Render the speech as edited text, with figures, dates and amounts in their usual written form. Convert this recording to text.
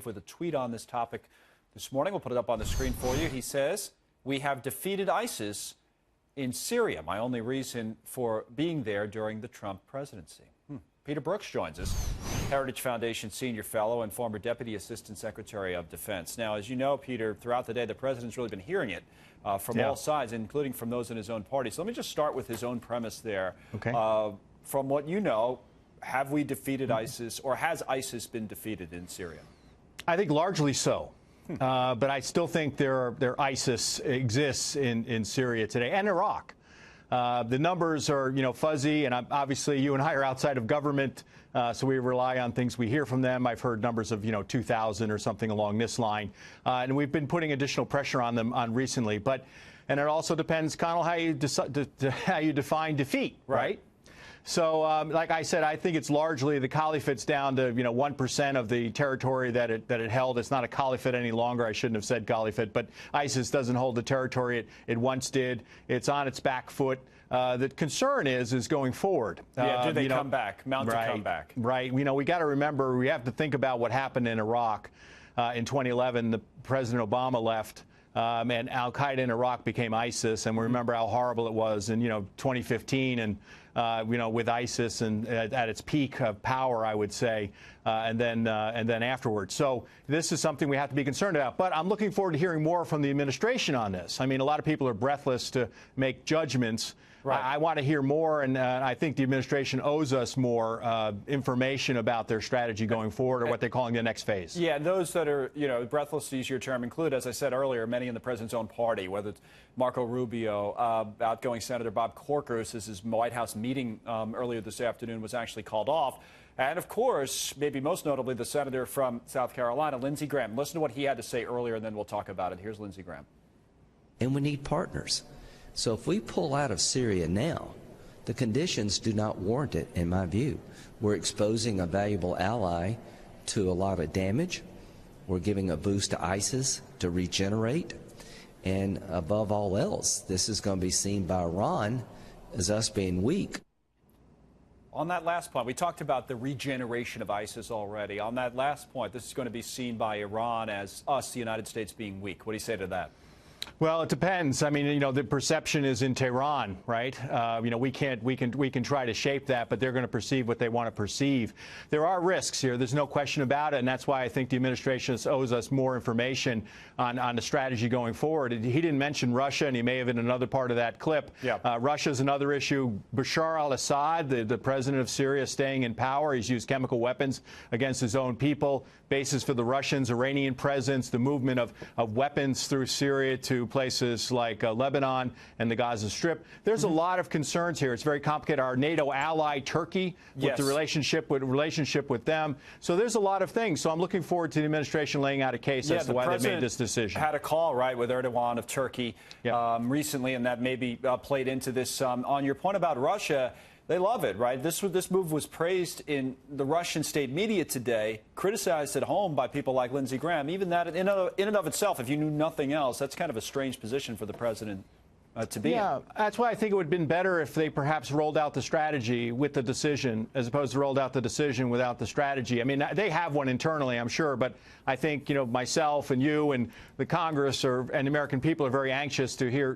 with a tweet on this topic this morning. We'll put it up on the screen for you. He says, "We have defeated ISIS in Syria. My only reason for being there during the Trump presidency." Peter Brookes joins us, Heritage Foundation Senior Fellow and former Deputy Assistant Secretary of Defense. Now, as you know, Peter, throughout the day, the president's really been hearing it from all sides, including from those in his own party. So let me just start with his own premise there. Okay. From what you know, have we defeated ISIS, or has ISIS been defeated in Syria? I think largely so. But I still think their ISIS exists in Syria today and Iraq. The numbers are, fuzzy, and obviously you and I are outside of government, so we rely on things we hear from them. I've heard numbers of, 2,000 or something along this line, and we've been putting additional pressure on them recently. And it also depends kind of how you define defeat, right? So, like I said, I think it's largely the caliphate's down to 1% of the territory that it held. It's not a caliphate any longer. I shouldn't have said caliphate, but ISIS doesn't hold the territory it once did. It's on its back foot. The concern is going forward. Do they come back? Mount a comeback? Right. We got to remember, we have to think about what happened in Iraq in 2011. President Obama left. And al-Qaeda in Iraq became ISIS, and we remember how horrible it was in 2015, and with ISIS and at its peak of power, I would say, and then afterwards. So this is something we have to be concerned about. But I'm looking forward to hearing more from the administration on this. I mean, a lot of people are breathless to make judgments. Right. I want to hear more, and I think the administration owes us more information about their strategy going forward, or what they're calling the next phase. Yeah, those that are, breathless, to use your term, include, as I said earlier, many in the president's own party, whether it's Marco Rubio, outgoing Senator Bob Corker, his White House meeting earlier this afternoon was actually called off. And, of course, maybe most notably, the senator from South Carolina, Lindsey Graham. Listen to what he had to say earlier, and then we'll talk about it. Here's Lindsey Graham. And we need partners. So if we pull out of Syria now, the conditions do not warrant it, in my view. We're exposing a valuable ally to a lot of damage. We're giving a boost to ISIS to regenerate. And above all else, this is going to be seen by Iran as us being weak. On that last point, we talked about the regeneration of ISIS already. On that last point, this is going to be seen by Iran as us, the United States, being weak. What do you say to that? Well, it depends. I mean, the perception is in Tehran, right? We can try to shape that, but they're going to perceive what they want to perceive. There are risks here. There's no question about it, and that's why I think the administration owes us more information on the strategy going forward. He didn't mention Russia, and he may have in another part of that clip. Yeah. Russia's another issue. Bashar al-Assad, the president of Syria, staying in power. He's used chemical weapons against his own people. Bases for the Russians, Iranian presence, the movement of weapons through Syria to places like Lebanon and the Gaza Strip. There's a lot of concerns here. It's very complicated. Our NATO ally, Turkey, with the relationship with them. So there's a lot of things. So I'm looking forward to the administration laying out a case as to why they made this decision. Had a call, right, with Erdogan of Turkey recently, and that maybe played into this. On your point about Russia, they love it, right? This move was praised in the Russian state media today, criticized at home by people like Lindsey Graham. Even that, in and of itself, if you knew nothing else, that's kind of a strange position for the president to be in. Yeah, that's why I think it would have been better if they perhaps rolled out the strategy with the decision, as opposed to rolled out the decision without the strategy. I mean, they have one internally, I'm sure, but I think, myself and you and the Congress and the American people are very anxious to hear